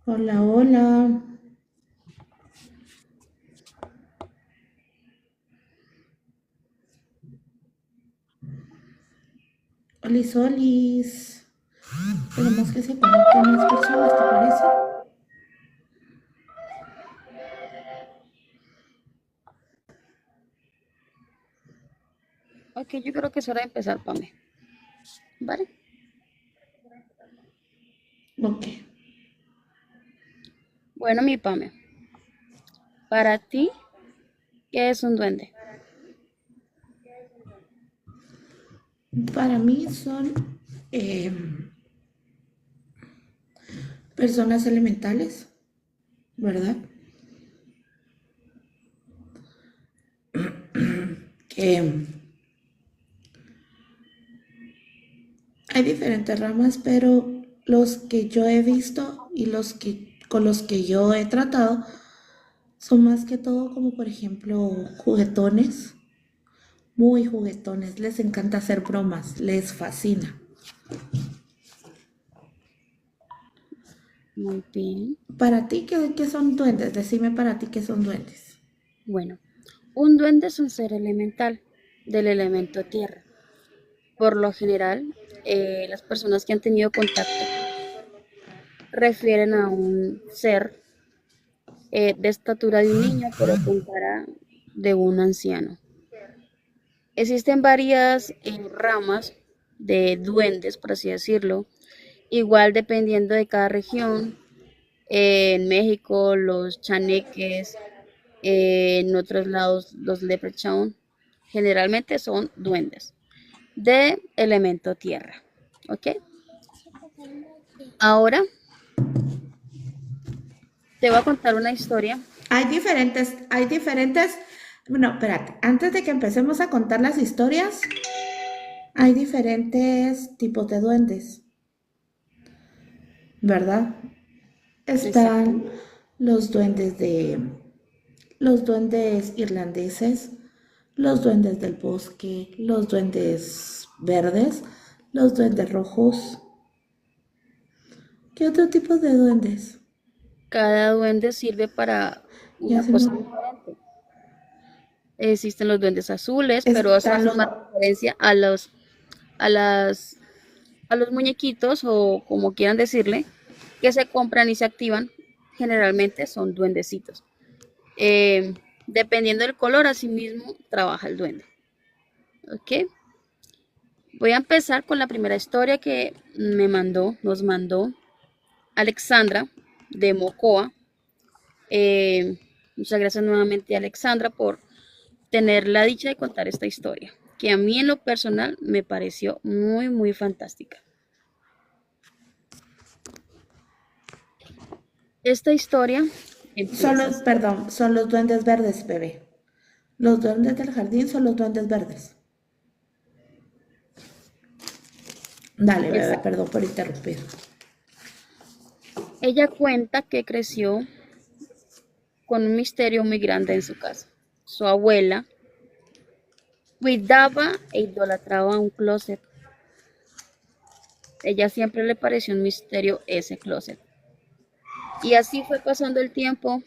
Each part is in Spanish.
Hola, hola. Olis, olis. Esperemos que se conecten más personas, ¿te parece? Ok, yo creo que es hora de empezar, Pame. ¿Vale? Ok. Bueno, mi Pame, para ti, ¿qué es un duende? Para mí son eh, personas elementales, ¿verdad? Que hay diferentes ramas, pero los que yo he visto y los que con los que yo he tratado son más que todo como por ejemplo juguetones, muy juguetones. Les encanta hacer bromas, les fascina. Muy bien. Para ti, ¿qué son duendes? Decime para ti qué son duendes. Bueno, un duende es un ser elemental del elemento tierra. Por lo general, las personas que han tenido contacto refieren a un ser de estatura de un niño, pero con cara de un anciano. Existen varias ramas de duendes, por así decirlo, igual dependiendo de cada región. En México, los chaneques, en otros lados, los leprechaun, generalmente son duendes de elemento tierra. ¿Ok? Ahora te voy a contar una historia. Bueno, espérate, antes de que empecemos a contar las historias, hay diferentes tipos de duendes, ¿verdad? Están Exactamente. los duendes los duendes irlandeses, los duendes del bosque, los duendes verdes, los duendes rojos. ¿Qué otro tipo de duendes? Cada duende sirve para Ya una se me... cosa diferente. Existen los duendes azules, pero eso Están hace los... más referencia a las, a los muñequitos o como quieran decirle, que se compran y se activan. Generalmente son duendecitos. Eh, Dependiendo del color, así mismo trabaja el duende. ¿Ok? Voy a empezar con la primera historia que nos mandó Alexandra de Mocoa. Muchas gracias nuevamente a Alexandra por tener la dicha de contar esta historia, que a mí en lo personal me pareció muy, muy fantástica. Esta historia empieza así. Son los duendes verdes, bebé. Los duendes del jardín son los duendes verdes. Dale, bebé, Exacto. perdón por interrumpir. Ella cuenta que creció con un misterio muy grande en su casa. Su abuela cuidaba e idolatraba un closet. Ella siempre le pareció un misterio ese closet. Y así fue pasando el tiempo.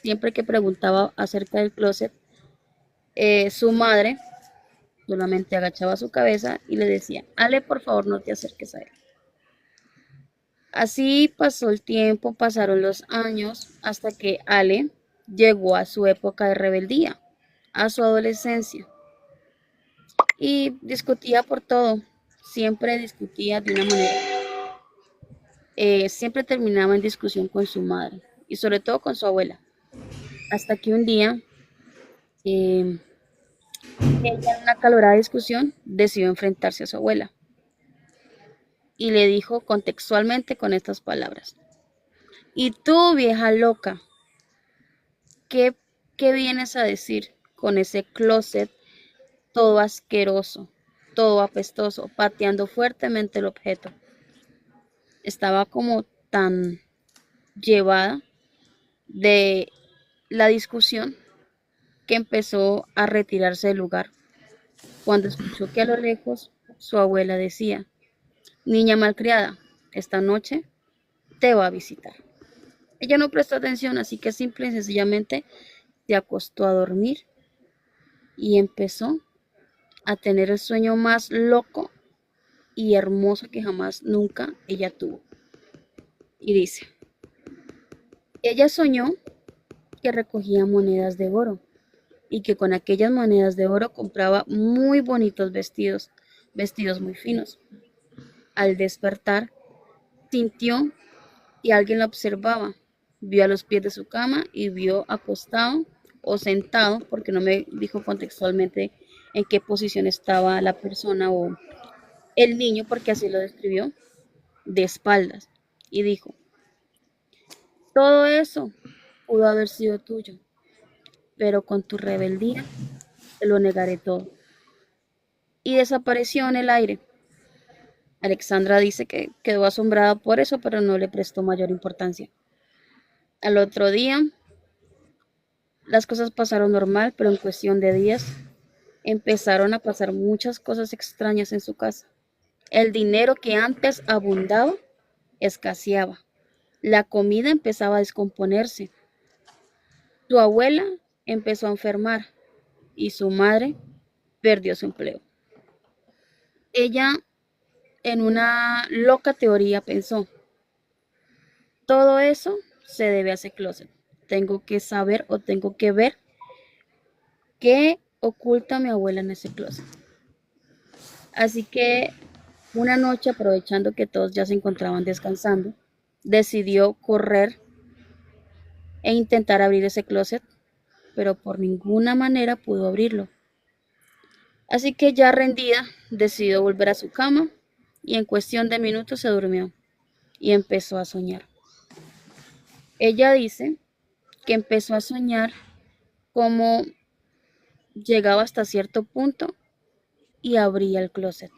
Siempre que preguntaba acerca del closet, su madre solamente agachaba su cabeza y le decía, Ale, por favor, no te acerques a él. Así pasó el tiempo, pasaron los años, hasta que Ale llegó a su época de rebeldía, a su adolescencia, y discutía por todo. Siempre discutía de una manera, siempre terminaba en discusión con su madre y sobre todo con su abuela. Hasta que un día, eh, ella en una acalorada discusión decidió enfrentarse a su abuela y le dijo contextualmente con estas palabras. Y tú, vieja loca, ¿qué, qué vienes a decir con ese closet todo asqueroso, todo apestoso, pateando fuertemente el objeto? Estaba como tan llevada de la discusión que empezó a retirarse del lugar cuando escuchó que a lo lejos su abuela decía, niña malcriada, esta noche te va a visitar. Ella no prestó atención, así que simple y sencillamente se acostó a dormir y empezó a tener el sueño más loco y hermoso que jamás nunca ella tuvo. Y dice, ella soñó que recogía monedas de oro y que con aquellas monedas de oro compraba muy bonitos vestidos, vestidos muy finos. Al despertar, sintió que alguien la observaba. Vio a los pies de su cama y vio acostado o sentado, porque no me dijo contextualmente en qué posición estaba la persona o el niño, porque así lo describió, de espaldas. Y dijo, todo eso pudo haber sido tuyo, pero con tu rebeldía te lo negaré todo. Y desapareció en el aire. Alexandra dice que quedó asombrada por eso, pero no le prestó mayor importancia. Al otro día, las cosas pasaron normal, pero en cuestión de días empezaron a pasar muchas cosas extrañas en su casa. El dinero que antes abundaba escaseaba. La comida empezaba a descomponerse. Su abuela empezó a enfermar y su madre perdió su empleo. Ella, en una loca teoría, pensó, todo eso se debe a ese closet. Tengo que saber o tengo que ver qué oculta mi abuela en ese closet. Así que una noche, aprovechando que todos ya se encontraban descansando, decidió correr e intentar abrir ese closet, pero por ninguna manera pudo abrirlo. Así que ya rendida, decidió volver a su cama y en cuestión de minutos se durmió y empezó a soñar. Ella dice que empezó a soñar como llegaba hasta cierto punto y abría el closet.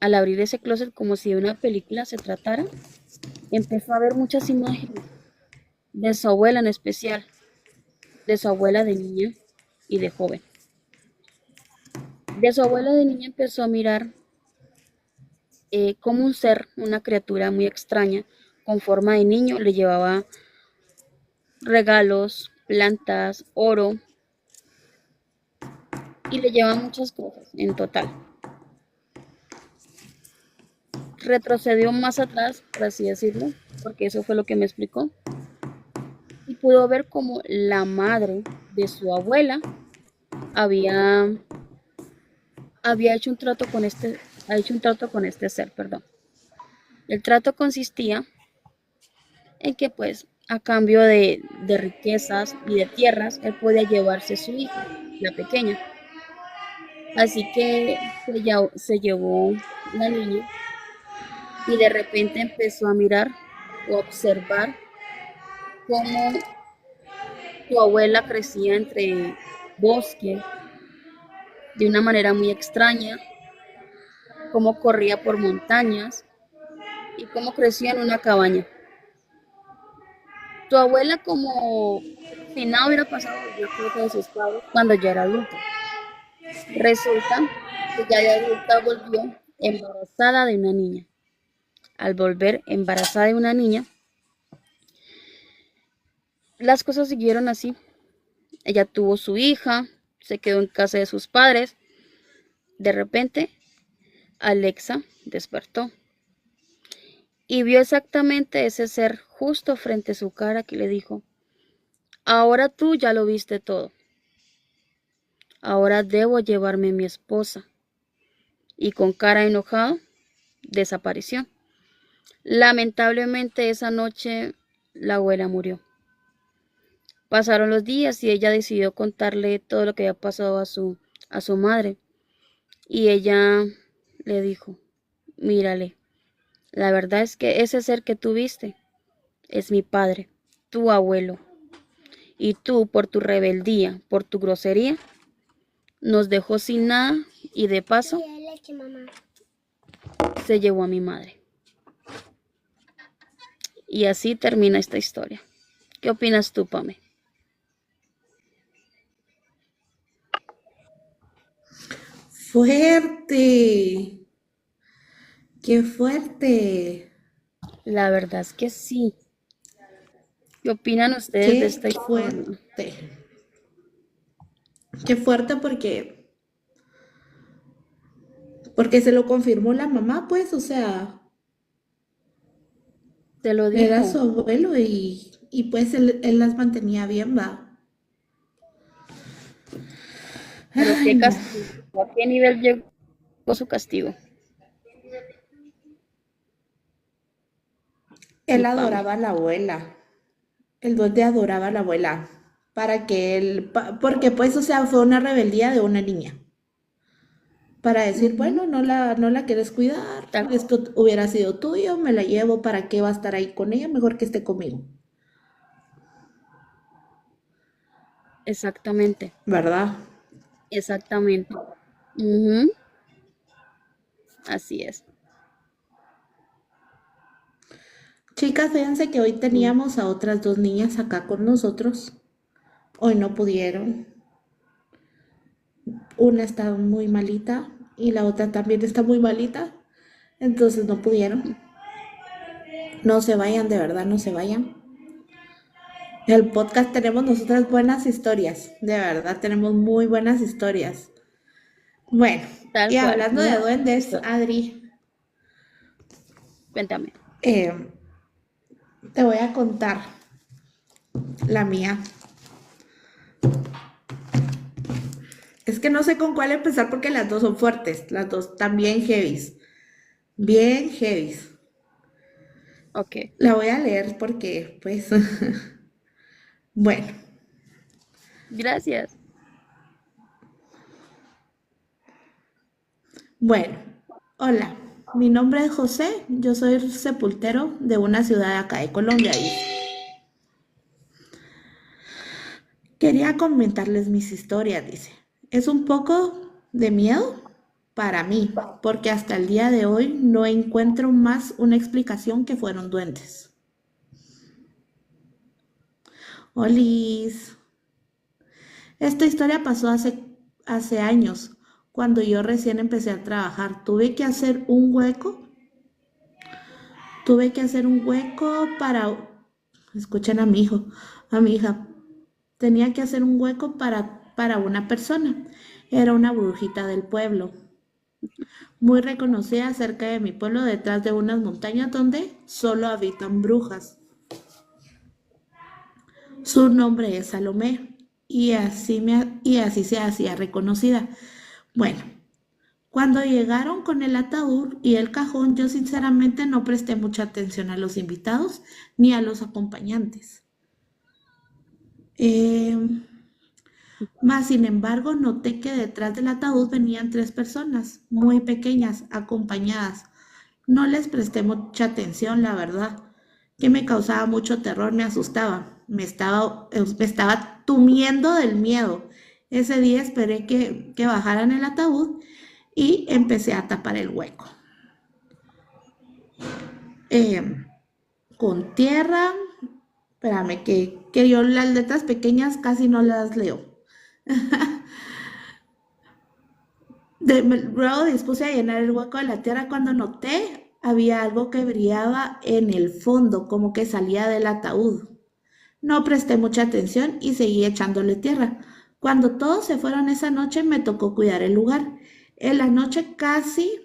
Al abrir ese closet como si de una película se tratara, empezó a ver muchas imágenes de su abuela en especial, de su abuela de niña y de joven. De su abuela de niña empezó a mirar como un ser, una criatura muy extraña, con forma de niño, le llevaba regalos, plantas, oro y le llevaba muchas cosas en total. Retrocedió más atrás, por así decirlo, porque eso fue lo que me explicó, y pudo ver como la madre de su abuela había, había hecho un trato con ha hecho un trato con este ser, perdón. El trato consistía en que pues a cambio de riquezas y de tierras, él podía llevarse su hija, la pequeña. Así que se llevó la niña y de repente empezó a mirar o observar cómo su abuela crecía entre bosque de una manera muy extraña, cómo corría por montañas y cómo crecía en una cabaña. Tu abuela como si nada hubiera pasado, yo creo que de sus padres cuando ya era adulta. Resulta que ya de adulta volvió embarazada de una niña. Al volver embarazada de una niña, las cosas siguieron así. Ella tuvo su hija, se quedó en casa de sus padres. De repente, Alexa despertó y vio exactamente ese ser justo frente a su cara que le dijo, ahora tú ya lo viste todo. Ahora debo llevarme a mi esposa. Y con cara enojada, desapareció. Lamentablemente esa noche la abuela murió. Pasaron los días y ella decidió contarle todo lo que había pasado a su madre. Y ella le dijo, mírale, la verdad es que ese ser que tú viste es mi padre, tu abuelo. Y tú, por tu rebeldía, por tu grosería, nos dejó sin nada y de paso se llevó a mi madre. Y así termina esta historia. ¿Qué opinas tú, Pame? Fuerte, qué fuerte. La verdad es que sí. ¿Qué opinan ustedes de esta Qué historia? fuerte. Qué fuerte porque se lo confirmó la mamá, pues, o sea, Te lo era su dijo, abuelo y pues él las mantenía bien, va. pero Ay, qué no. castigo. ¿A qué nivel llegó su castigo? Él Infame. adoraba a la abuela. El duende adoraba a la abuela. Para que porque pues, o sea, fue una rebeldía de una niña. Para decir, Ujú, bueno, no la quieres cuidar, tal cual. esto hubiera sido tuyo, me la llevo, ¿para qué va a estar ahí con ella? Mejor que esté conmigo, Exactamente, ¿verdad? exactamente. Ujú, así es. Chicas, fíjense que hoy Mm, teníamos a otras dos niñas acá con nosotros. Hoy no pudieron. Una está muy malita y la otra también está muy malita. Entonces no pudieron. No se vayan, de verdad, no se vayan. El podcast tenemos nosotras buenas historias. De verdad, tenemos muy buenas historias. Bueno, tal y cual. hablando de Muy duendes, historia. Adri, Cuéntame. eh, te voy a contar la mía. Es que no sé con cuál empezar porque las dos son fuertes, las dos también heavies, bien heavies. Ok. La voy a leer porque, pues, bueno, Gracias. bueno. Hola, mi nombre es José, yo soy sepultero de una ciudad acá de Colombia, dice. Quería comentarles mis historias, dice. Es un poco de miedo para mí, porque hasta el día de hoy no encuentro más una explicación que fueron duendes. Olis. Esta historia pasó hace años, cuando yo recién empecé a trabajar. Tuve que hacer un hueco escuchen a mi hijo, a mi hija. Tenía que hacer un hueco para una persona. Era una brujita del pueblo, muy reconocida cerca de mi pueblo, detrás de unas montañas donde solo habitan brujas. Su nombre es Salomé y así se hacía reconocida. Bueno, cuando llegaron con el ataúd y el cajón, yo sinceramente no presté mucha atención a los invitados ni a los acompañantes. Eh, Mas, sin embargo, noté que detrás del ataúd venían tres personas, muy pequeñas, acompañadas. No les presté mucha atención, la verdad, que me causaba mucho terror, me asustaba, me estaba tumiendo del miedo. Ese día esperé que bajaran el ataúd y empecé a tapar el hueco. Eh, con tierra, espérame, que yo las letras pequeñas casi no las leo. Luego dispuse a llenar el hueco de la tierra cuando noté había algo que brillaba en el fondo, como que salía del ataúd. No presté mucha atención y seguí echándole tierra. Cuando todos se fueron esa noche me tocó cuidar el lugar. En la noche casi,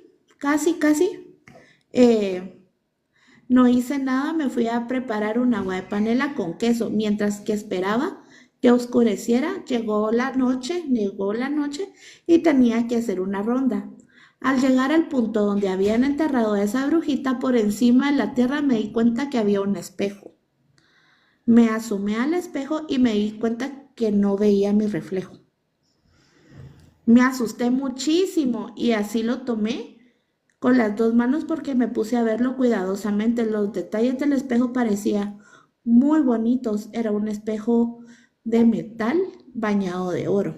eh, no hice nada, me fui a preparar un agua de panela con queso. Mientras que esperaba que oscureciera, llegó la noche y tenía que hacer una ronda. Al llegar al punto donde habían enterrado a esa brujita, por encima de la tierra me di cuenta que había un espejo. Me asomé al espejo y me di cuenta que no veía mi reflejo. Me asusté muchísimo y así lo tomé con las dos manos porque me puse a verlo cuidadosamente. Los detalles del espejo parecían muy bonitos. Era un espejo de metal bañado de oro,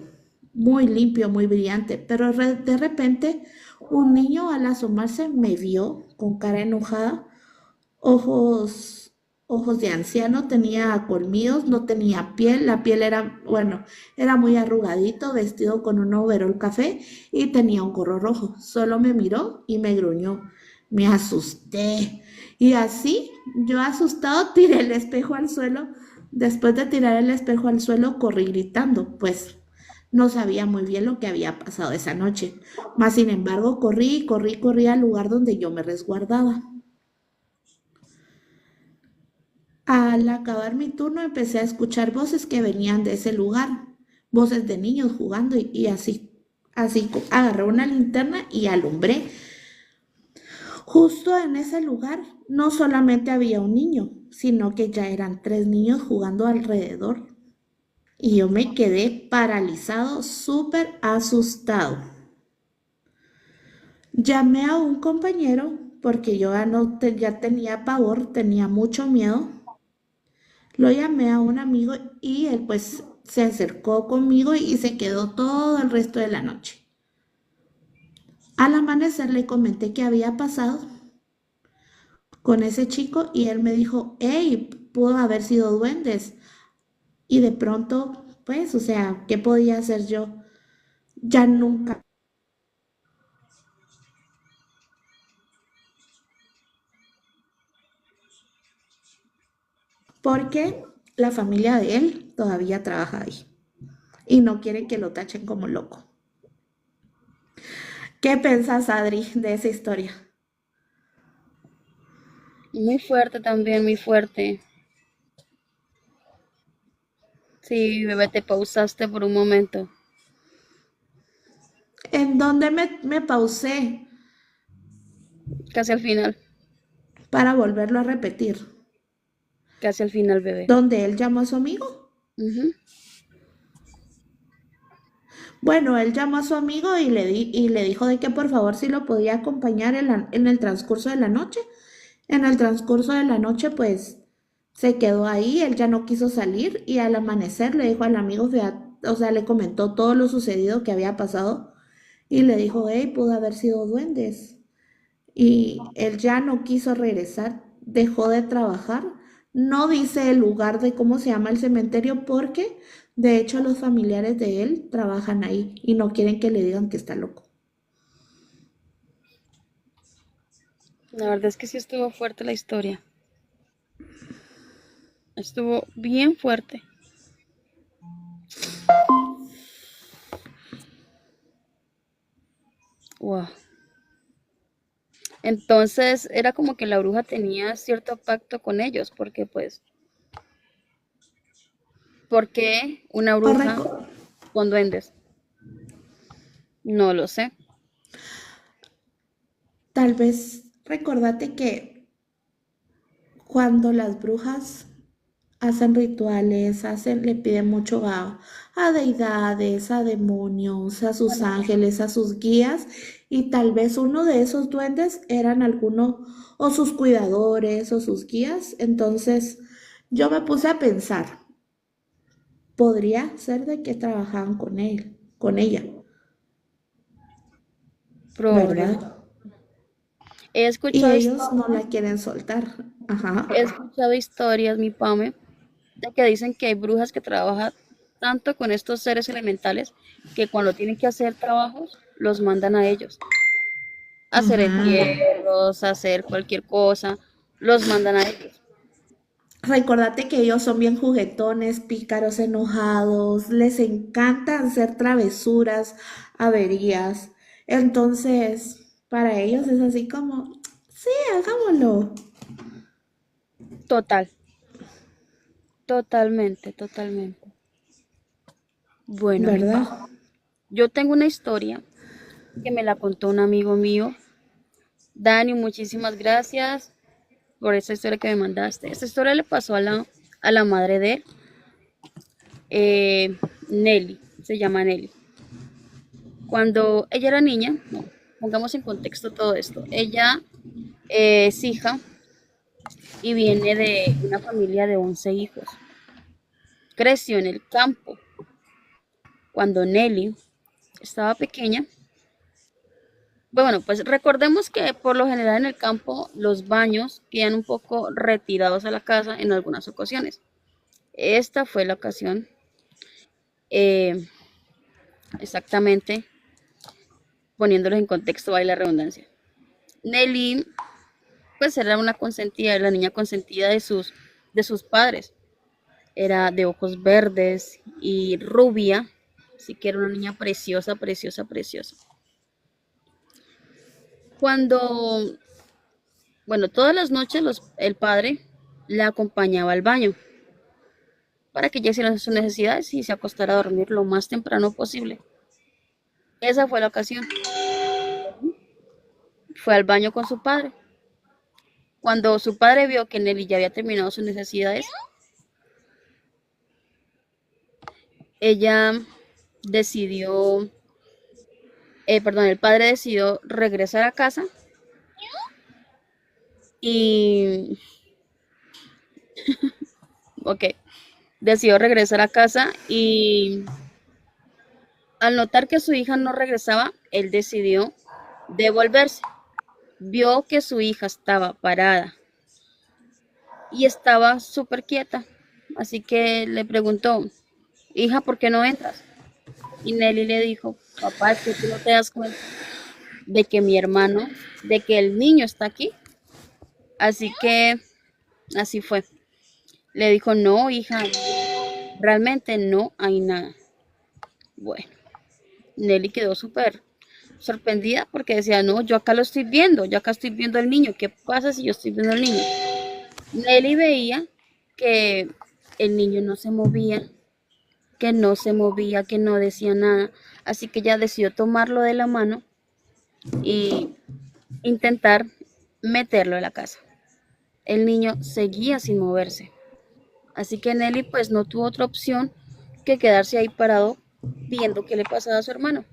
muy limpio, muy brillante. Pero de repente un niño al asomarse me vio con cara enojada, ojos, ojos de anciano, tenía colmillos, no tenía piel, la piel era, bueno, era muy arrugadito, vestido con un overol café y tenía un gorro rojo. Solo me miró y me gruñó. Me asusté. Y así, yo asustado, tiré el espejo al suelo Después de tirar el espejo al suelo, corrí gritando, pues no sabía muy bien lo que había pasado esa noche. Mas, sin embargo, corrí al lugar donde yo me resguardaba. Al acabar mi turno, empecé a escuchar voces que venían de ese lugar, voces de niños jugando y así. Agarré una linterna y alumbré. Justo en ese lugar no solamente había un niño, sino que ya eran tres niños jugando alrededor. Y yo me quedé paralizado, súper asustado. Llamé a un compañero porque yo ya, no ya tenía pavor, tenía mucho miedo. Lo llamé a un amigo y él pues se acercó conmigo y se quedó todo el resto de la noche. Al amanecer le comenté qué había pasado con ese chico y él me dijo, hey, pudo haber sido duendes. Y de pronto, pues, o sea, ¿qué podía hacer yo? Ya nunca, porque la familia de él todavía trabaja ahí y no quieren que lo tachen como loco. ¿Qué pensás, Adri, de esa historia? Muy fuerte también, muy fuerte. Sí, bebé, te pausaste por un momento, ¿En dónde me pausé casi al final, para volverlo a repetir? casi al final, bebé. ¿Donde él llamó a su amigo? Ujú. Bueno, él llamó a su amigo y le dijo de que por favor si lo podía acompañar en el transcurso de la noche. En el transcurso de la noche, pues se quedó ahí, él ya no quiso salir y al amanecer le dijo al amigo, o sea, le comentó todo lo sucedido que había pasado y le dijo, hey, pudo haber sido duendes. Y él ya no quiso regresar, dejó de trabajar. No dice el lugar de cómo se llama el cementerio porque de hecho los familiares de él trabajan ahí y no quieren que le digan que está loco. La verdad es que sí estuvo fuerte la historia. Estuvo bien fuerte. Wow. Entonces era como que la bruja tenía cierto pacto con ellos, porque pues, ¿por qué una O bruja reco- con duendes? No lo sé. Tal vez recordate que cuando las brujas hacen rituales, le piden mucho a deidades, a demonios, a sus ángeles, a sus guías, y tal vez uno de esos duendes eran alguno o sus cuidadores o sus guías. Entonces yo me puse a pensar, podría ser de que trabajaban con él, con ella, Probablemente. ¿verdad? He Y escuchado, ellos no la quieren soltar. Ajá. he escuchado historias, mi Pame, de que dicen que hay brujas que trabajan tanto con estos seres elementales que cuando tienen que hacer trabajos, los mandan a ellos. Hacer Ujú. entierros, hacer cualquier cosa, los mandan a ellos. Recordate que ellos son bien juguetones, pícaros, enojados, les encanta hacer travesuras, averías. Entonces, para ellos es así como, sí, hagámoslo, Total, totalmente, totalmente. Bueno, mi ¿verdad? pa, yo tengo una historia que me la contó un amigo mío. Dani, muchísimas gracias por esa historia que me mandaste. Esta historia le pasó a la madre de él, Nelly, se llama Nelly. Cuando ella era niña, no, pongamos en contexto todo esto. Ella es hija y viene de una familia de 11 hijos. Creció en el campo. Cuando Nelly estaba pequeña, bueno, pues recordemos que por lo general en el campo los baños quedan un poco retirados a la casa en algunas ocasiones. Esta fue la ocasión, eh, exactamente poniéndolos en contexto, vale la redundancia. Nelly, pues era una consentida, la niña consentida de sus padres. Era de ojos verdes y rubia, así que era una niña preciosa, preciosa, preciosa. Cuando, bueno, todas las noches el padre la acompañaba al baño para que ella hiciera sus necesidades y se acostara a dormir lo más temprano posible. Esa fue la ocasión. Fue al baño con su padre. Cuando su padre vio que Nelly ya había terminado sus necesidades, ella decidió, perdón, el padre decidió regresar a casa y, ok, decidió regresar a casa y al notar que su hija no regresaba, él decidió devolverse. Vio que su hija estaba parada y estaba súper quieta. Así que le preguntó, hija, ¿por qué no entras? Y Nelly le dijo, papá, es que tú no te das cuenta de que mi hermano, de que el niño está aquí. Así que así fue. Le dijo, no, hija, realmente no hay nada. Bueno, Nelly quedó súper sorprendida porque decía, no, yo acá lo estoy viendo, yo acá estoy viendo al niño, ¿qué pasa si yo estoy viendo al niño? Nelly veía que el niño no se movía, que no se movía, que no decía nada, así que ella decidió tomarlo de la mano y intentar meterlo en la casa. El niño seguía sin moverse, así que Nelly pues no tuvo otra opción que quedarse ahí parado viendo qué le pasaba a su hermano.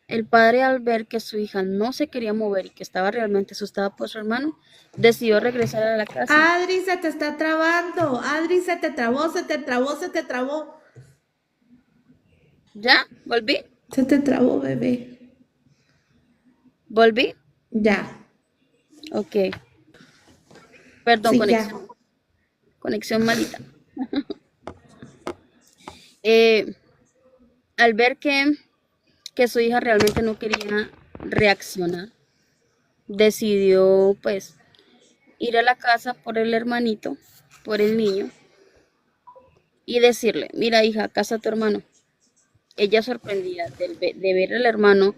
El padre, al ver que su hija no se quería mover y que estaba realmente asustada por su hermano, decidió regresar a la casa. Adri, se te está trabando. Adri, se te trabó, se te trabó, se te trabó. ¿Ya? ¿Volví? Se te trabó, bebé. ¿Volví? Ya, Ok. Perdón, sí, ya. conexión. Conexión malita. Eh, al ver que su hija realmente no quería reaccionar, decidió pues ir a la casa por el hermanito, por el niño, y decirle, mira hija, acá está tu hermano. Ella sorprendida de ver al hermano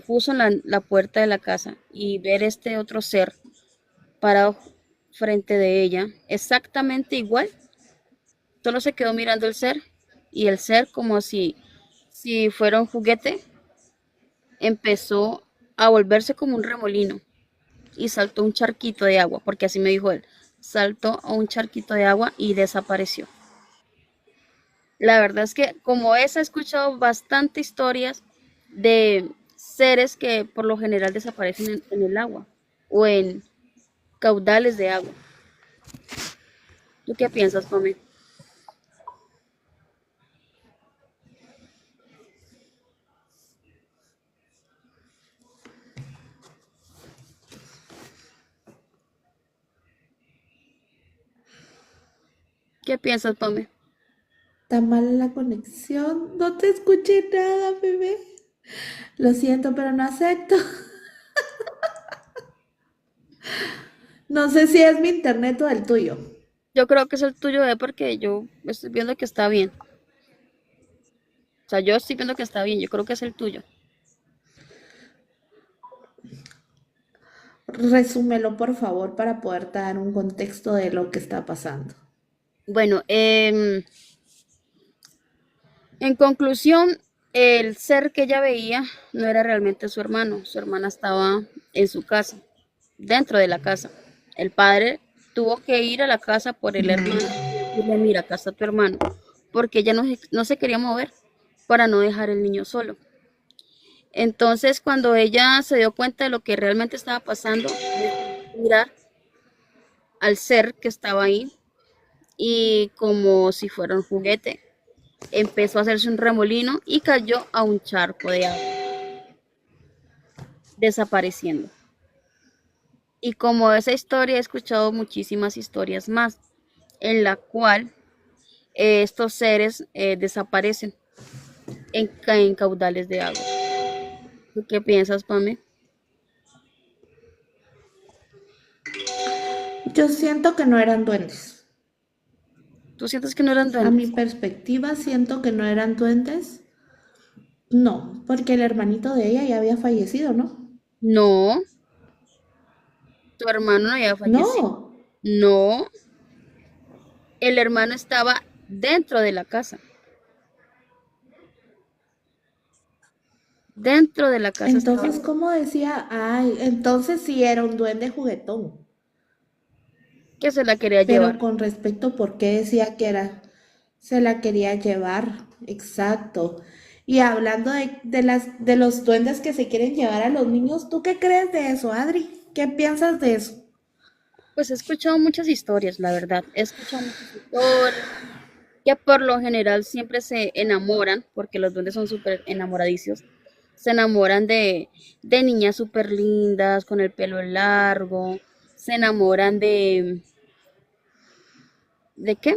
justo en la puerta de la casa y ver este otro ser parado frente de ella, exactamente igual, solo se quedó mirando el ser y el ser como si fuera un juguete, empezó a volverse como un remolino y saltó un charquito de agua, porque así me dijo él, saltó a un charquito de agua y desapareció. La verdad es que como esa he escuchado bastante historias de seres que por lo general desaparecen en el agua o en caudales de agua. ¿Tú qué piensas, Pame? ¿Qué piensas, Pame? Está mala la conexión. No te escuché nada, bebé. Lo siento, pero no acepto. No sé si es mi internet o el tuyo. Yo creo que es el tuyo, porque yo estoy viendo que está bien. O sea, yo estoy viendo que está bien, yo creo que es el tuyo. Resúmelo, por favor, para poder dar un contexto de lo que está pasando. Bueno, en conclusión, el ser que ella veía no era realmente su hermano. Su hermana estaba en su casa, dentro de la casa. El padre tuvo que ir a la casa por el hermano y decirle, mira, acá está tu hermano, porque ella no se quería mover para no dejar el niño solo. Entonces, cuando ella se dio cuenta de lo que realmente estaba pasando, decidió mirar al ser que estaba ahí y como si fuera un juguete, empezó a hacerse un remolino y cayó a un charco de agua, desapareciendo. Y como esa historia he escuchado muchísimas historias más, en la cual estos seres desaparecen en caudales de agua. ¿Tú qué piensas, Pame? Yo siento que no eran duendes. ¿Tú sientes que no eran A mi duendes? perspectiva, siento que no eran duendes. No, porque el hermanito de ella ya había fallecido, ¿no? No, tu hermano no había fallecido. No. No, el hermano estaba dentro de la casa. Dentro de la casa estaba, Entonces, ¿cómo decía? Ay, entonces sí era un duende juguetón. que se la quería Pero llevar. con respecto, ¿por qué decía que era? Se la quería llevar. Exacto. Y hablando de los duendes que se quieren llevar a los niños, ¿tú qué crees de eso, Adri? ¿Qué piensas de eso? Pues he escuchado muchas historias, la verdad. He escuchado muchas historias que por lo general siempre se enamoran, porque los duendes son súper enamoradicios. Se enamoran de niñas súper lindas, con el pelo largo. Se enamoran ¿de qué?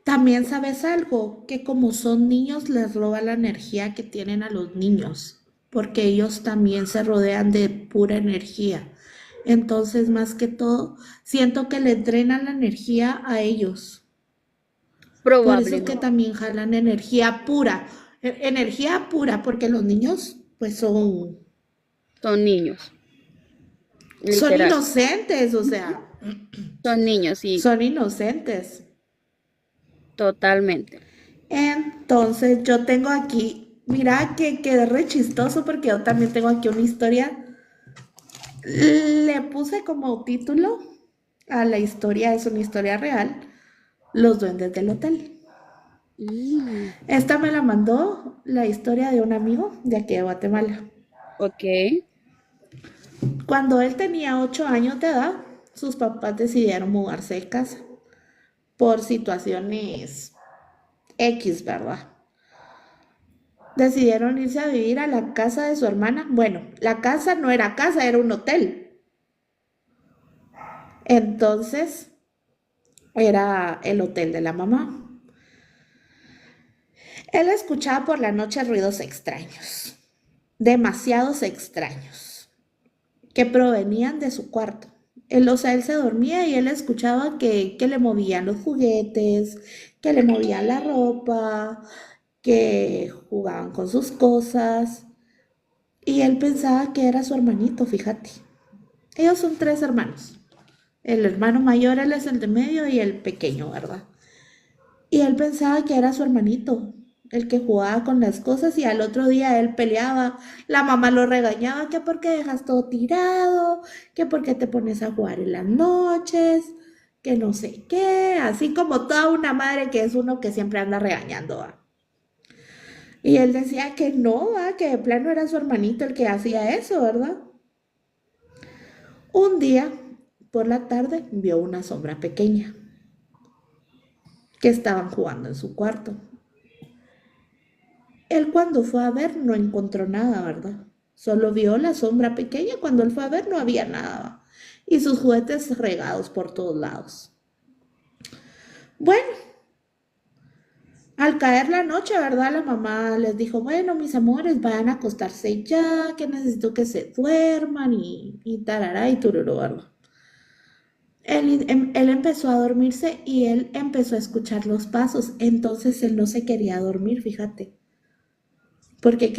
También sabes algo, que como son niños les roba la energía que tienen a los niños, porque ellos también se rodean de pura energía. Entonces, más que todo, siento que le drenan la energía a ellos. Por eso es que Probablemente. también jalan energía pura, porque los niños, pues Son niños, son literal. inocentes, o Ujú. sea, Son niños, y son inocentes. totalmente. Entonces yo tengo aquí, mira que quedé re chistoso porque yo también tengo aquí una historia. Le puse como título a la historia, es una historia real, Los duendes del hotel. Mm, Esta me la mandó la historia de un amigo de aquí de Guatemala. ok. Cuando él tenía 8 años de edad, sus papás decidieron mudarse de casa por situaciones X, ¿verdad? Decidieron irse a vivir a la casa de su hermana. Bueno, la casa no era casa, era un hotel. Entonces, era el hotel de la mamá. Él escuchaba por la noche ruidos extraños, demasiados extraños, que provenían de su cuarto. O sea, él se dormía y él escuchaba que le movían los juguetes, que le movían la ropa, que jugaban con sus cosas. Y él pensaba que era su hermanito, fíjate. Ellos son tres hermanos. El hermano mayor, él es el de medio y el pequeño, ¿verdad? Y él pensaba que era su hermanito, el que jugaba con las cosas y al otro día él peleaba. La mamá lo regañaba que porque dejas todo tirado, que porque te pones a jugar en las noches, que no sé qué, así como toda una madre que es uno que siempre anda regañando. ¿Va? Y él decía que no, ¿va? Que de plano era su hermanito el que hacía eso, ¿verdad? Un día, por la tarde, vio una sombra pequeña que estaban jugando en su cuarto. Él cuando fue a ver no encontró nada, ¿verdad? Solo vio la sombra pequeña, cuando él fue a ver no había nada. Y sus juguetes regados por todos lados. Bueno, al caer la noche, ¿verdad? La mamá les dijo, bueno, mis amores, vayan a acostarse ya, que necesito que se duerman y tarará y tururú, ¿verdad? Él empezó a dormirse y él empezó a escuchar los pasos, entonces él no se quería dormir, fíjate, porque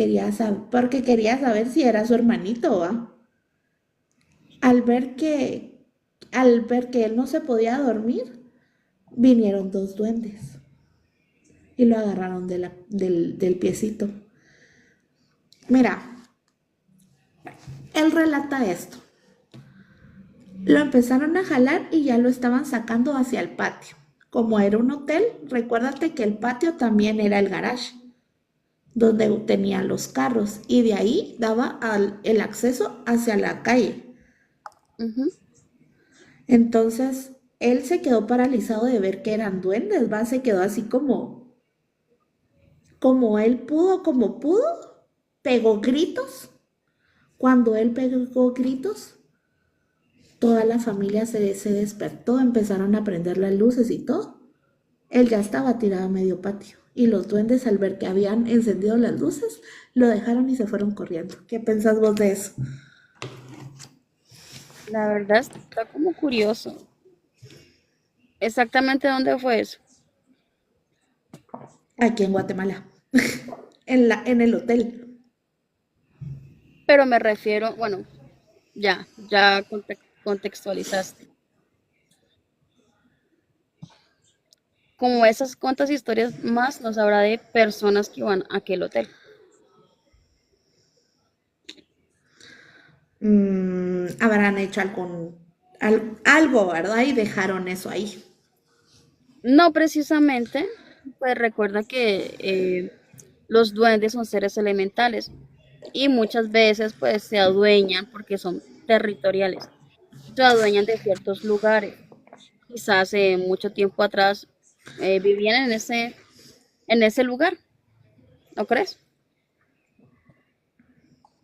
quería saber si era su hermanito, ¿va? Al ver que, al ver que él no se podía dormir, vinieron dos duendes y lo agarraron del piecito. Mira, él relata esto. Lo empezaron a jalar y ya lo estaban sacando hacia el patio. Como era un hotel, recuérdate que el patio también era el garage, donde tenían los carros y de ahí daba el acceso hacia la calle. Ujú. Entonces, él se quedó paralizado de ver que eran duendes, ¿va? Se quedó así como él pudo, como pudo, pegó gritos. Cuando él pegó gritos, toda la familia se despertó, empezaron a prender las luces y todo. Él ya estaba tirado a medio patio y los duendes al ver que habían encendido las luces, lo dejaron y se fueron corriendo. ¿Qué pensás vos de eso? La verdad está como curioso. ¿Exactamente dónde fue eso? Aquí en Guatemala, en el hotel. Pero me refiero, bueno, ya contextualizaste. Como esas cuantas historias más nos habrá de personas que van a aquel hotel. Habrán hecho algo, ¿verdad? Y dejaron eso ahí. No precisamente, pues recuerda que los duendes son seres elementales y muchas veces pues se adueñan porque son territoriales, se adueñan de ciertos lugares. Quizás mucho tiempo atrás vivían en ese lugar, ¿no crees?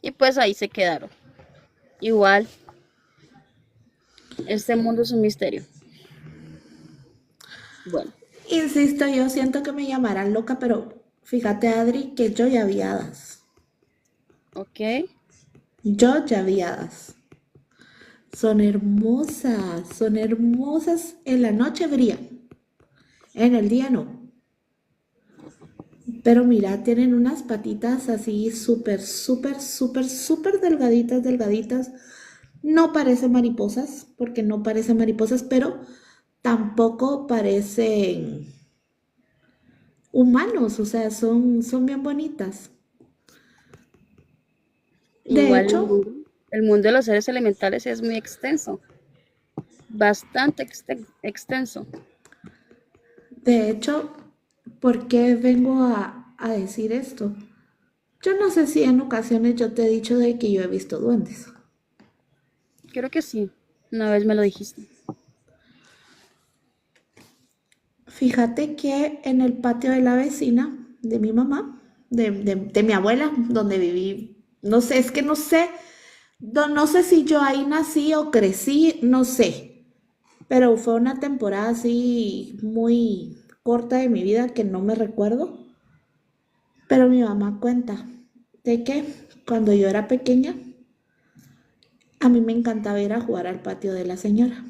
Y pues ahí se quedaron. Igual, este mundo es un misterio. Bueno, Insisto, yo siento que me llamarán loca, pero fíjate, Adri, que yo ya vi hadas. ok, Yo ya vi hadas. Son hermosas. En la noche brillan, en el día no. Pero mira, tienen unas patitas así súper, súper, súper, súper delgaditas, delgaditas. No parecen mariposas, porque no parecen mariposas, pero tampoco parecen humanos, o sea, son bien bonitas. De igual hecho, el mundo de los seres elementales es muy extenso, bastante extenso. de hecho, ¿por qué vengo a decir esto? Yo no sé si en ocasiones yo te he dicho de que yo he visto duendes. Creo que sí, una vez me lo dijiste. Fíjate que en el patio de la vecina de mi mamá, de mi abuela, donde viví, no sé, es que no sé, no sé si yo ahí nací o crecí, no sé, pero fue una temporada así muy corta de mi vida que no me recuerdo, pero mi mamá cuenta de que cuando yo era pequeña, a mí me encantaba ir a jugar al patio de la señora,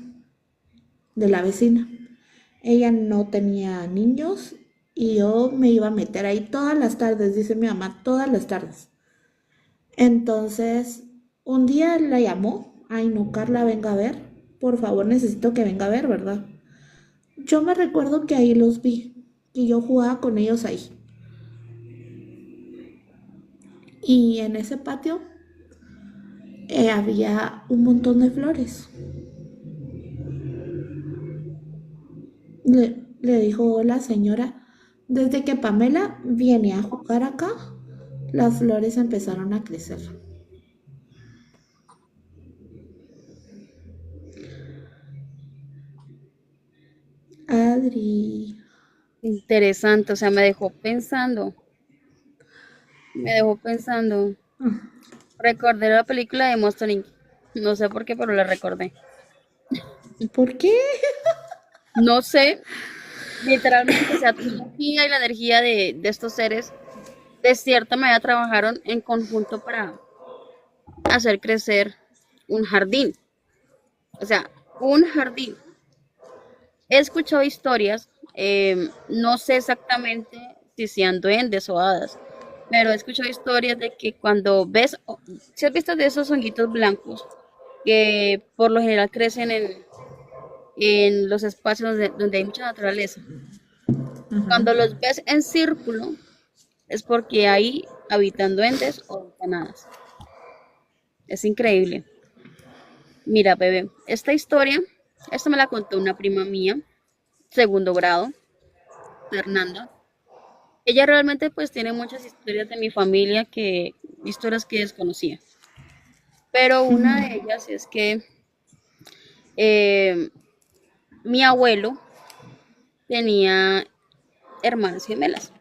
de la vecina. Ella no tenía niños y yo me iba a meter ahí todas las tardes, dice mi mamá, todas las tardes. Entonces, un día la llamó, ay no, Carla, venga a ver, por favor, necesito que venga a ver, ¿verdad? Yo me recuerdo que ahí los vi, que yo jugaba con ellos ahí. Y en ese patio había un montón de flores. Le dijo la señora, desde que Pamela viene a jugar acá, las flores empezaron a crecer. Adri. Interesante, o sea, me dejó pensando. Recordé la película de Monster Inc. No sé por qué, pero la recordé. ¿Por qué? No sé, literalmente, o sea, tu energía y la energía de estos seres, de cierta manera, trabajaron en conjunto para hacer crecer un jardín. O sea, un jardín. He escuchado historias, no sé exactamente si sean duendes o hadas, pero he escuchado historias de que cuando ves, si has visto de esos honguitos blancos que por lo general crecen en los espacios donde hay mucha naturaleza, cuando los ves en círculo es porque ahí habitan duendes o habitan hadas. Es increíble. Mira, bebé, esta me la contó una prima mía, segundo grado, Fernanda. Ella realmente pues tiene muchas historias de mi familia historias que desconocía. Pero una de ellas es que eh, mi abuelo tenía hermanas gemelas.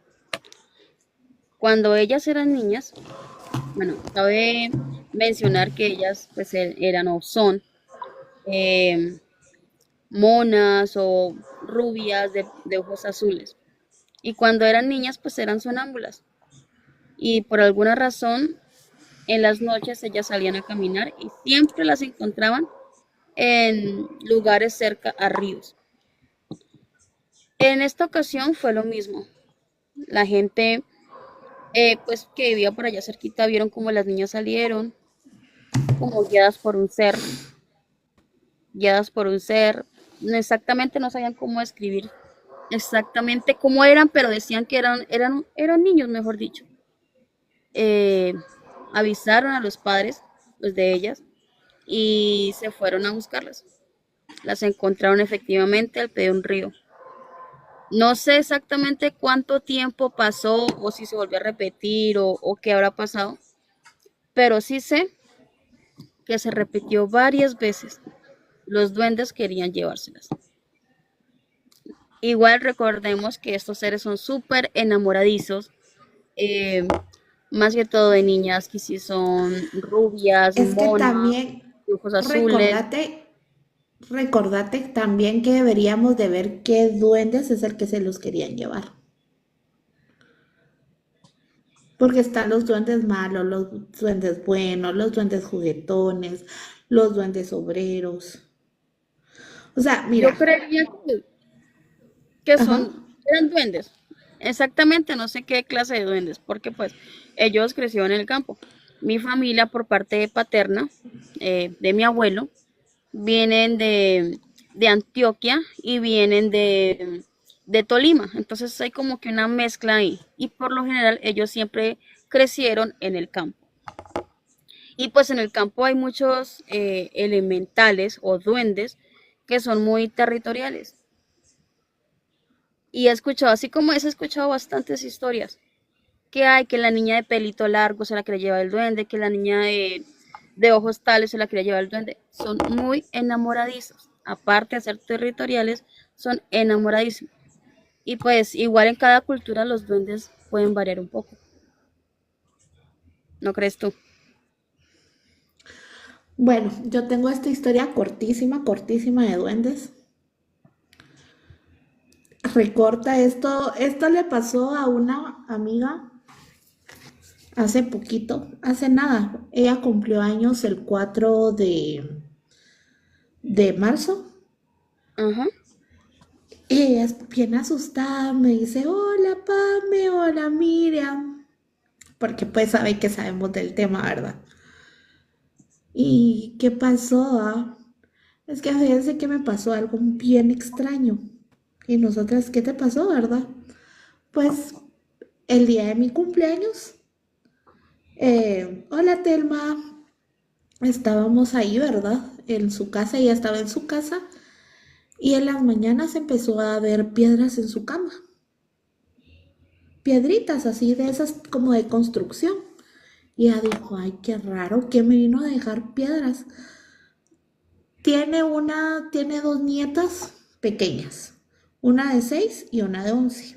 Cuando ellas eran niñas, bueno, cabe mencionar que ellas pues eran o son eh, monas o rubias de ojos azules. Y cuando eran niñas pues eran sonámbulas. Y por alguna razón en las noches ellas salían a caminar y siempre las encontraban en lugares cerca a ríos. En esta ocasión fue lo mismo. La gente, pues, que vivía por allá cerquita, vieron como las niñas salieron, como guiadas por un ser. No exactamente no sabían cómo describir exactamente cómo eran, pero decían que eran niños, mejor dicho. Eh, Avisaron a los padres, los de ellas, y se fueron a buscarlas. Las encontraron efectivamente al pie de un río. No sé exactamente cuánto tiempo pasó o si se volvió a repetir o qué habrá pasado, pero sí sé que se repitió varias veces. Los duendes querían llevárselas. Igual recordemos que estos seres son súper enamoradizos, eh, más que todo de niñas que sí son rubias, Es que monas, también, de ojos azules. recordate, recordate también que deberíamos de ver qué duendes es el que se los querían llevar. Porque están los duendes malos, los duendes buenos, los duendes juguetones, los duendes obreros. O sea, Yo mira, creería que ajá, eran duendes. Exactamente, no sé qué clase de duendes, porque pues ellos crecieron en el campo. Mi familia por parte paterna, de mi abuelo, vienen de Antioquia y vienen de Tolima. Entonces hay como que una mezcla ahí. Y por lo general ellos siempre crecieron en el campo. Y pues en el campo hay muchos elementales o duendes que son muy territoriales. Y he escuchado, así como he escuchado bastantes historias, que hay que la niña de pelito largo se la quiere llevar el duende, que la niña de ojos tales se la quiere llevar el duende. Son muy enamoradizos. Aparte de ser territoriales, son enamoradísimos. Y pues igual en cada cultura los duendes pueden variar un poco. ¿No crees tú? bueno, yo tengo esta historia cortísima, cortísima de duendes. Recorta esto le pasó a una amiga hace poquito, hace nada. Ella cumplió años el 4 de marzo. Ajá. Y ella es bien asustada, me dice, hola Pame, hola Miriam, porque pues sabe que sabemos del tema, ¿verdad? ¿Y qué pasó? Es que fíjense que me pasó algo bien extraño. Y nosotras, ¿qué te pasó, verdad? Pues el día de mi cumpleaños, hola Telma, estábamos ahí, ¿verdad? En su casa, ella estaba en su casa y en las mañanas empezó a ver piedras en su cama. Piedritas así de esas como de construcción. Y ella dijo, ay, qué raro, ¿quién me vino a dejar piedras? Tiene dos nietas pequeñas, una de 6 y una de 11,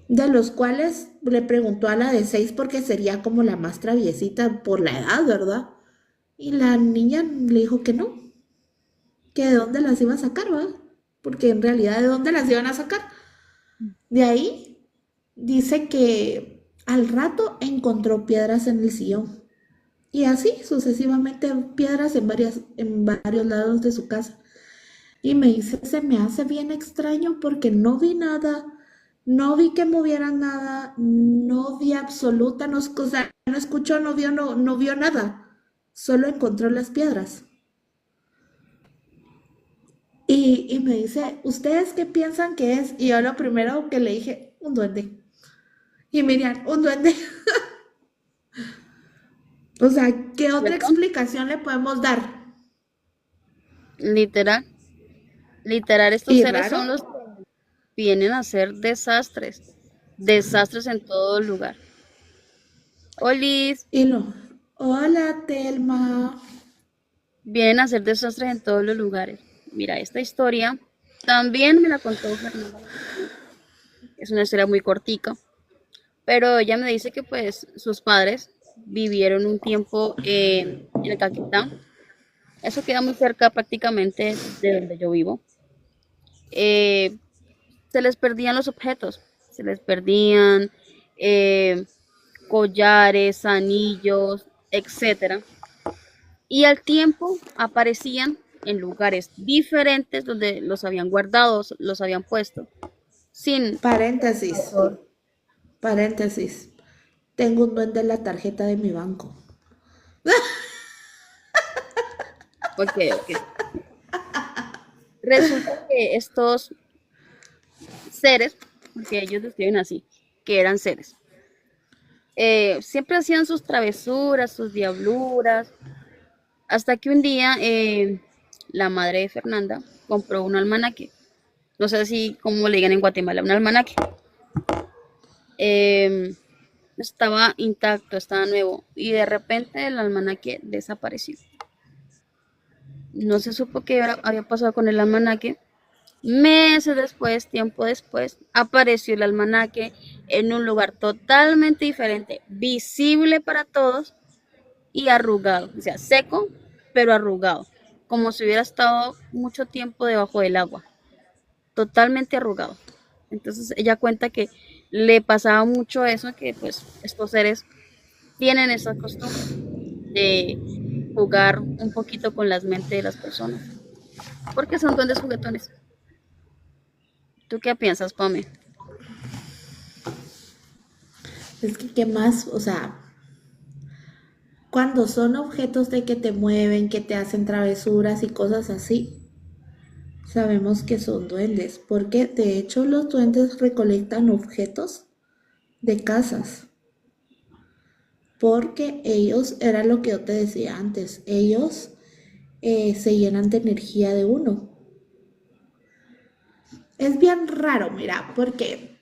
de los cuales le preguntó a la de 6 porque sería como la más traviesita por la edad, ¿verdad? Y la niña le dijo que no, que de dónde las iba a sacar, ¿verdad? Porque en realidad de dónde las iban a sacar. De ahí dice que al rato encontró piedras en el sillón. Y así sucesivamente piedras en varios lados de su casa. Y me dice, se me hace bien extraño porque no vi nada, no vi que movieran nada, no vi absoluta, no, o sea, no escuchó, no vio, no vio nada, solo encontró las piedras. Y me dice, ¿ustedes qué piensan que es? Y yo lo primero que le dije, un duende. Y Miriam, un duende. O sea, ¿qué otra ¿Cierto? explicación le podemos dar? Literal, literal, estos ¿Y seres raro? son los que vienen a hacer desastres, desastres en todo lugar. Olis, Y lo, hola Telma. vienen a hacer desastres en todos los lugares. Mira, esta historia también me la contó Fernanda. Es una historia muy cortica, pero ella me dice que pues sus padres vivieron un tiempo en el Caquetá. Eso queda muy cerca prácticamente de donde yo vivo. Eh, Se les perdían los objetos, se les perdían eh, collares, anillos, etcétera. Y al tiempo aparecían en lugares diferentes donde los habían guardado, los habían puesto, sin Paréntesis, razón. paréntesis. Tengo un duende en la tarjeta de mi banco. Ok, ok. Resulta que estos seres, porque ellos describen así, que eran seres, siempre hacían sus travesuras, sus diabluras, hasta que un día la madre de Fernanda compró un almanaque. No sé si, como le digan en Guatemala, un almanaque. Eh, Estaba intacto, estaba nuevo, y de repente el almanaque desapareció. No se supo qué había pasado con el almanaque. Meses después, tiempo después, apareció el almanaque en un lugar totalmente diferente, visible para todos y arrugado, o sea, seco, pero arrugado, como si hubiera estado mucho tiempo debajo del agua, totalmente arrugado. Entonces ella cuenta que le pasaba mucho eso, que pues estos seres tienen esa costumbre de jugar un poquito con las mentes de las personas, porque son duendes juguetones. ¿Tú qué piensas, Pame? Es que, ¿qué más? O sea, cuando son objetos de que te mueven, que te hacen travesuras y cosas así, sabemos que son duendes, porque de hecho los duendes recolectan objetos de casas, porque ellos, era lo que yo te decía antes, ellos se llenan de energía de uno. Es bien raro, mira, porque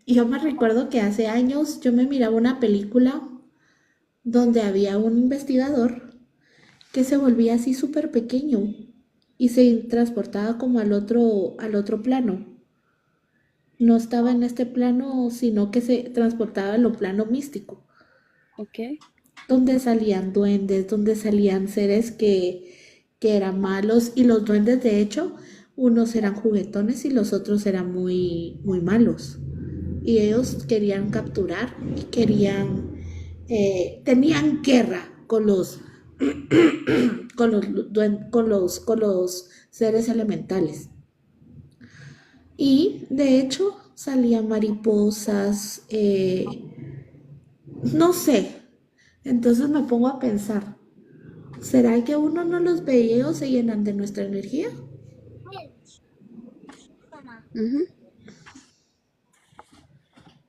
yo me recuerdo que hace años yo me miraba una película donde había un investigador que se volvía así súper pequeño y se transportaba como al otro plano. No estaba en este plano, sino que se transportaba a lo plano místico, Ok, donde salían duendes, donde salían seres que eran malos y los duendes de hecho, unos eran juguetones y los otros eran muy, muy malos. Y ellos querían capturar y tenían guerra con los seres elementales. Y de hecho salían mariposas, no sé. Entonces me pongo a pensar, ¿será que uno no los veía o se llenan de nuestra energía? ujú,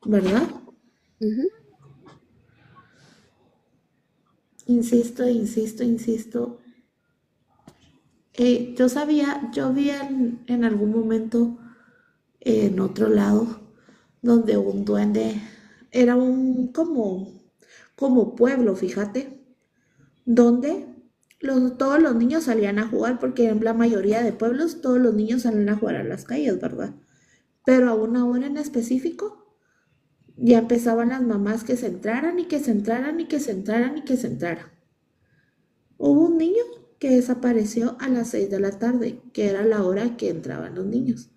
¿Verdad? ujú. Insisto, insisto, insisto. Yo sabía, yo vi en algún momento en otro lado donde un duende era un como pueblo, fíjate, donde todos los niños salían a jugar, porque en la mayoría de pueblos todos los niños salen a jugar a las calles, ¿verdad? Pero a una hora en específico ya empezaban las mamás que se entraran y que se entraran y que se entraran y que se entraran. Hubo un niño que desapareció a las 6 de la tarde, que era la hora que entraban los niños.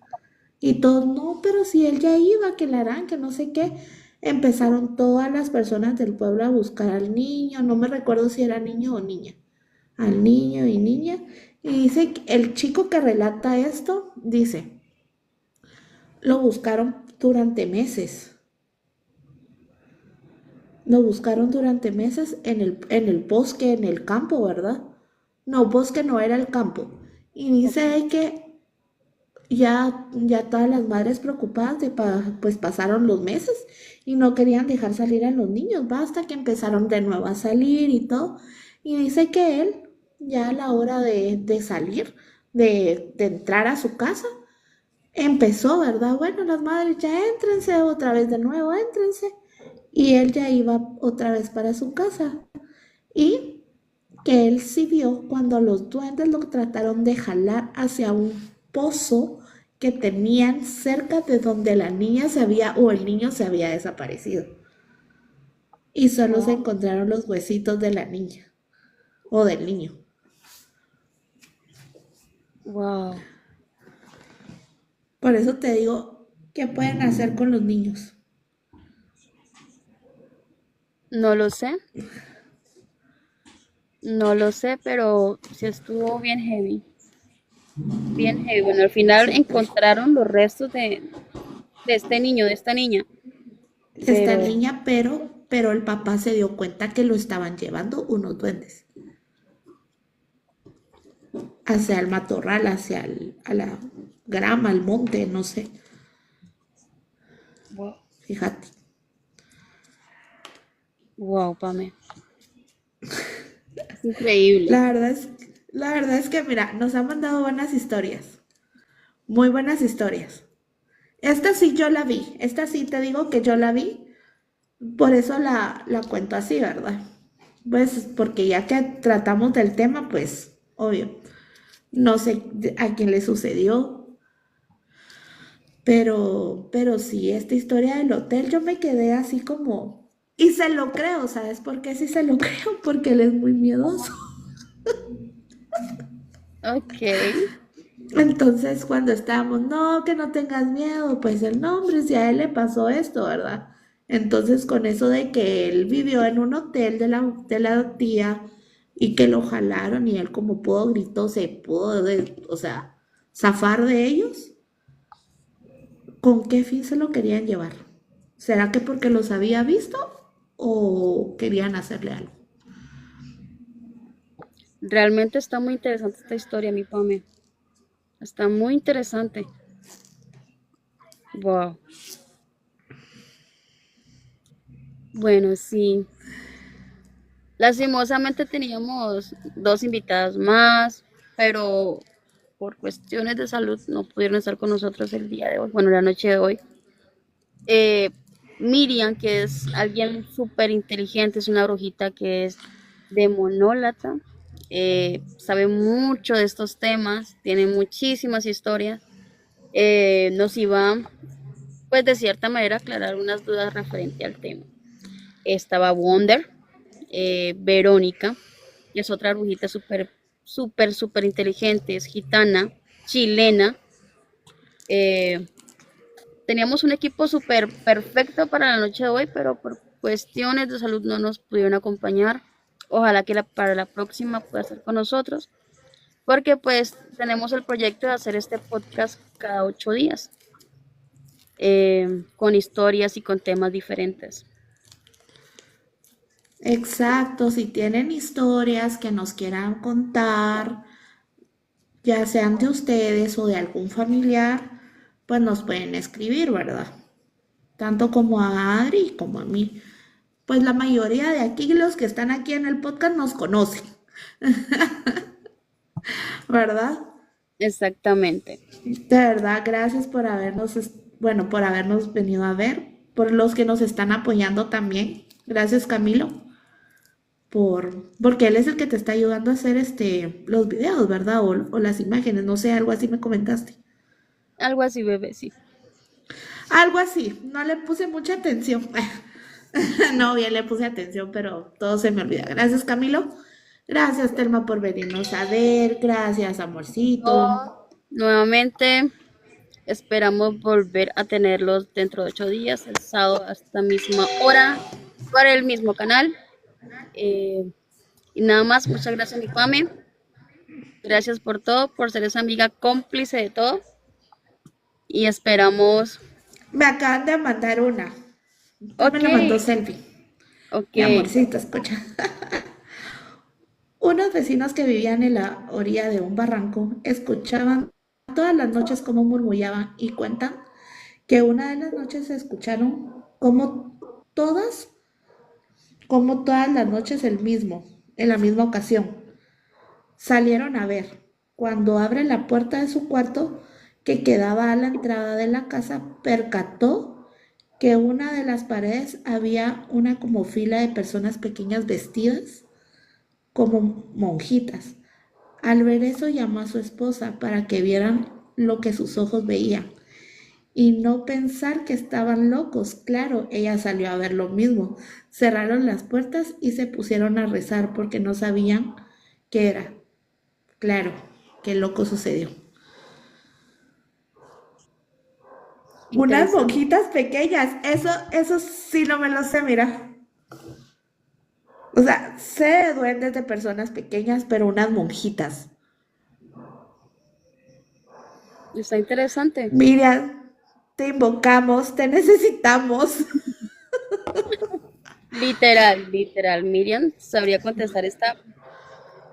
Y todos, no, pero si él ya iba, que la harán, que no sé qué. Empezaron todas las personas del pueblo a buscar al niño, no me recuerdo si era niño o niña, al niño y niña. Y dice, el chico que relata esto, dice, lo buscaron durante meses. Lo buscaron durante meses en el bosque, en el campo, ¿verdad? No, bosque no era el campo. Y Ok. dice que ya todas las madres preocupadas pues pasaron los meses y no querían dejar salir a los niños, basta que empezaron de nuevo a salir y todo. Y dice que él, ya a la hora de salir, de entrar a su casa, empezó, ¿verdad? Bueno, las madres ya éntrense otra vez de nuevo, éntrense. Y él ya iba otra vez para su casa. Y que él sí vio cuando los duendes lo trataron de jalar hacia un pozo que tenían cerca de donde la niña se había o el niño se había desaparecido. Y solo se encontraron los huesitos de la niña o del niño. Wow. Por eso te digo, ¿qué pueden hacer con los niños? No lo sé, no lo sé, pero sí estuvo bien heavy. bien heavy. Bueno, al final Sí, encontraron los restos de este niño, de esta niña, esta pero niña, pero el papá se dio cuenta que lo estaban llevando unos duendes hacia el matorral, a la grama, al monte, no sé, fíjate. wow, Pame, es increíble. La verdad es, la verdad es que, mira, nos han mandado buenas historias, muy buenas historias. Esta sí yo la vi, esta sí te digo que yo la vi, por eso la cuento así, ¿verdad? Pues porque ya que tratamos del tema, pues obvio, no sé a quién le sucedió, pero sí, esta historia del hotel yo me quedé así como, y se lo creo, ¿sabes por qué sí se lo creo? Porque él es muy miedoso. Ok, Entonces, cuando estábamos, no, que no tengas miedo, pues el nombre, si a él le pasó esto, ¿verdad? Entonces, con eso de que él vivió en un hotel de la tía y que lo jalaron y él como pudo gritó, se pudo, o sea, zafar de ellos, ¿con qué fin se lo querían llevar? ¿Será que porque los había visto o querían hacerle algo? realmente está muy interesante esta historia, mi Pame. Está muy interesante. Wow. Bueno, sí. Lastimosamente teníamos dos invitadas más, pero por cuestiones de salud no pudieron estar con nosotros el día de hoy, bueno, la noche de hoy. Eh, Miriam, que es alguien súper inteligente, es una brujita que es demonólata, sabe mucho de estos temas, tiene muchísimas historias, nos iba, pues de cierta manera, a aclarar unas dudas referente al tema. Estaba Wonder, Verónica, que es otra brujita súper, súper, súper inteligente, es gitana, chilena. eh, Teníamos un equipo súper perfecto para la noche de hoy, pero por cuestiones de salud no nos pudieron acompañar. Ojalá que para la próxima pueda estar con nosotros, porque pues tenemos el proyecto de hacer este podcast cada 8 días, con historias y con temas diferentes. Exacto, si tienen historias que nos quieran contar, ya sean de ustedes o de algún familiar, pues nos pueden escribir, ¿verdad? Tanto como a Adri como a mí. Pues la mayoría de aquí, los que están aquí en el podcast, nos conocen, ¿verdad? Exactamente. De verdad, gracias por habernos, bueno, por habernos venido a ver, por los que nos están apoyando también. Gracias, Camilo, porque él es el que te está ayudando a hacer los videos, ¿verdad? O las imágenes, no sé, algo así me comentaste. Algo así, bebé, sí. Algo así, no le puse mucha atención. No, bien le puse atención, pero todo se me olvida. Gracias, Camilo. Gracias, Telma, por venirnos a ver. Gracias, amorcito. Nuevamente, esperamos volver a tenerlos dentro de 8 días, el sábado a esta misma hora, por el mismo canal. Eh, y nada más, muchas gracias, mi Pame. Gracias por todo, por ser esa amiga cómplice de todo. Y esperamos. Me acaban de mandar una. Me Ok, la mandó Selfie. ok. Mi amorcito, escucha. Unos vecinos que vivían en la orilla de un barranco escuchaban todas las noches cómo murmullaban y cuentan que una de las noches se escucharon todas, como todas las noches en la misma ocasión. Salieron a ver. Cuando abre la puerta de su cuarto, que quedaba a la entrada de la casa, percató que una de las paredes había una como fila de personas pequeñas vestidas como monjitas. Al ver eso llamó a su esposa para que vieran lo que sus ojos veían y no pensar que estaban locos. Claro, ella salió a ver lo mismo. Cerraron las puertas y se pusieron a rezar porque no sabían qué era. Claro, qué loco sucedió. Unas Interesante. monjitas pequeñas, eso sí no me lo sé, mira. O sea, sé de duendes de personas pequeñas, pero unas monjitas. Está interesante. Miriam, te invocamos, te necesitamos. Literal, literal. Miriam sabría contestar esta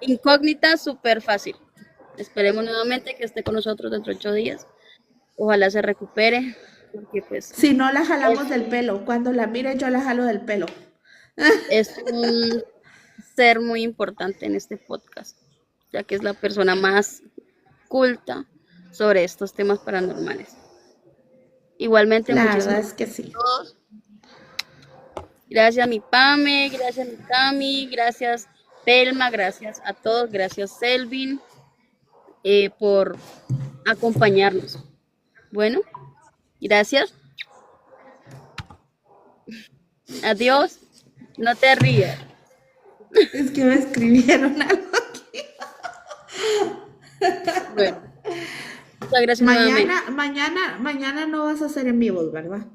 incógnita súper fácil. Esperemos nuevamente que esté con nosotros dentro de 8 días. Ojalá se recupere, porque pues Si no la jalamos es del pelo, cuando la mire yo la jalo del pelo. es un ser muy importante en este podcast, ya que es la persona más culta sobre estos temas paranormales. Igualmente, La verdad muchísimas es que gracias a sí. todos. Gracias mi Pame, gracias mi Cami, gracias Telma, gracias a todos, gracias Selvin por acompañarnos. Bueno, gracias. Adiós. No te rías. Es que me escribieron algo. Bueno, muchas gracias nuevamente. Mañana no vas a hacer en vivo, ¿verdad?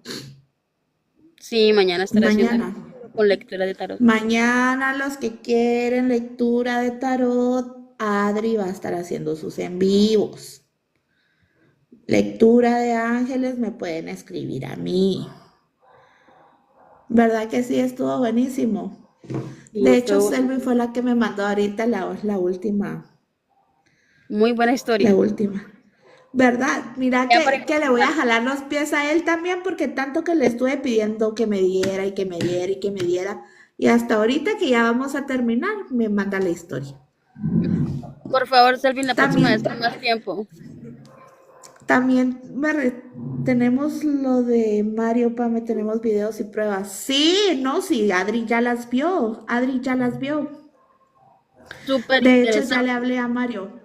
Sí, mañana estaré haciendo Mañana. el con lectura de tarot. Mañana los que quieren lectura de tarot, Adri va a estar haciendo sus en vivos. Lectura de ángeles me pueden escribir a mí. ¿Verdad que sí? Estuvo buenísimo. Sí, De esto hecho, es Selvi fue la que me mandó ahorita la última. muy buena La historia. última. ¿Verdad? Mira Ya para que le voy a implementar. jalar los pies a él también porque tanto que le estuve pidiendo que me diera y que me diera y que me diera. Y hasta ahorita que ya vamos a terminar, me manda la historia. Por favor, Selvin, la próxima También, vez con más tiempo. también tenemos lo de Mario Pame, tenemos videos y pruebas. Sí, no, sí, Adri ya las vio. Adri ya las vio. Súper De hecho, ya le interesante. hablé a Mario.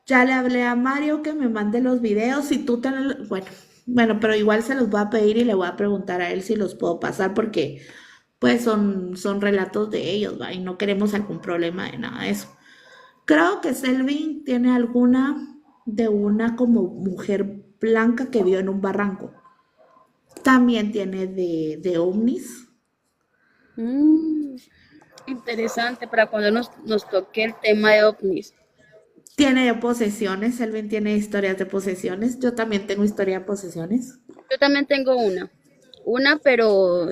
Ya le hablé a Mario que me mande los videos y tú bueno, pero igual se los voy a pedir y le voy a preguntar a él si los puedo pasar porque pues son relatos de ellos, ¿va? Y no queremos algún problema de nada de eso. Creo que Selvin tiene alguna de una como mujer blanca que vio en un barranco. También tiene de ovnis. Mm, interesante para cuando nos toque el tema de ovnis. Tiene de posesiones. Selvin tiene historias de posesiones. Yo también tengo historia de posesiones. Yo también tengo una, pero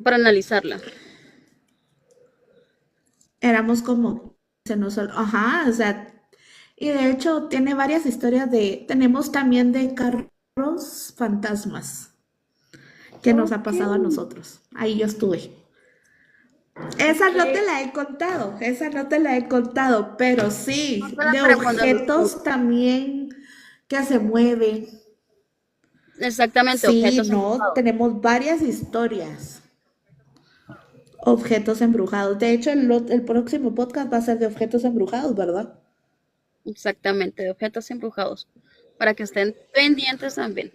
para analizarla. Éramos como, ajá, o sea, y de hecho tiene varias historias tenemos también de carros fantasmas que nos ha Ok, pasado a nosotros. Ahí yo estuve. Esa ok. no te la he contado, esa no te la he contado, pero sí, Póngala de para cuando nos objetos toque. también que se mueven. Exactamente, Sí, objetos no, embrujados. tenemos varias historias. Objetos embrujados. De hecho, el próximo podcast va a ser de objetos embrujados, ¿verdad? Exactamente, de objetos embrujados. Para que estén pendientes también.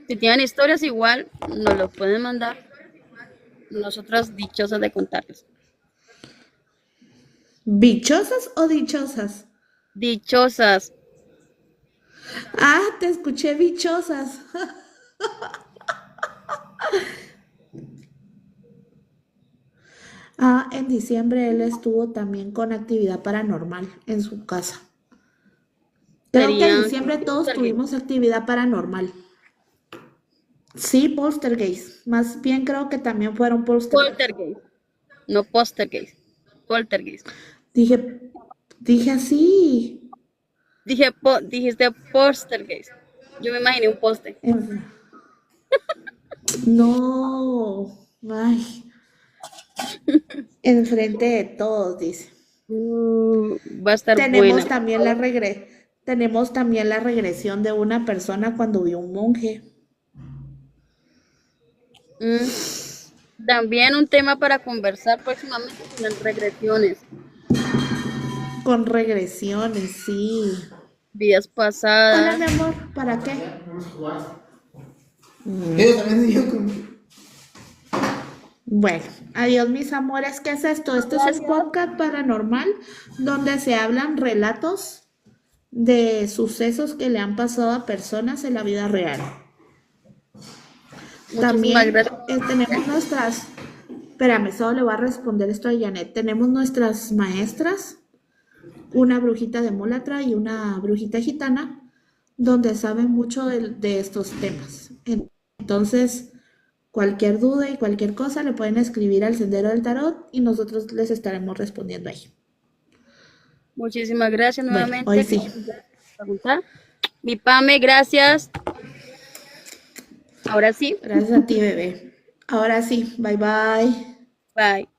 Si tienen historias igual, nos lo pueden mandar. Nosotras dichosas de contarles. ¿Bichosas o dichosas? Dichosas. Ah, te escuché bichosas. Ah, en diciembre él estuvo también con actividad paranormal en su casa. Creo que en Serían diciembre todos poltergeist. tuvimos actividad paranormal. Sí, poltergeist. Más bien creo que también fueron poltergeist. Poltergeist. No postergeist. Poltergeist. Dije, dije así. Dijiste postergeist. Yo me imaginé un poste. En- No. Ay, enfrente de todos, dice. Va a estar buena, por favor. Tenemos también la regresión de una persona cuando vio un monje. Mm, También un tema para conversar próximamente son las regresiones, Con regresiones, sí. vidas Hola, mi pasadas. amor, ¿para qué? Ellos también yo con... Bueno, adiós mis amores, ¿qué es esto? Este es un Gracias. podcast paranormal donde se hablan relatos de sucesos que le han pasado a personas en la vida real. Muchísimas También gracias. tenemos espérame, solo le voy a responder esto a Janet. Tenemos nuestras maestras, una brujita de Molatra y una brujita gitana, donde saben mucho de estos temas. Entonces, cualquier duda y cualquier cosa le pueden escribir al Sendero del Tarot y nosotros les estaremos respondiendo ahí. Muchísimas gracias Bueno, hoy nuevamente. sí. Preguntar. Mi Pame, gracias. Ahora sí, Gracias a ti, bebé. Ahora sí, bye bye. bye.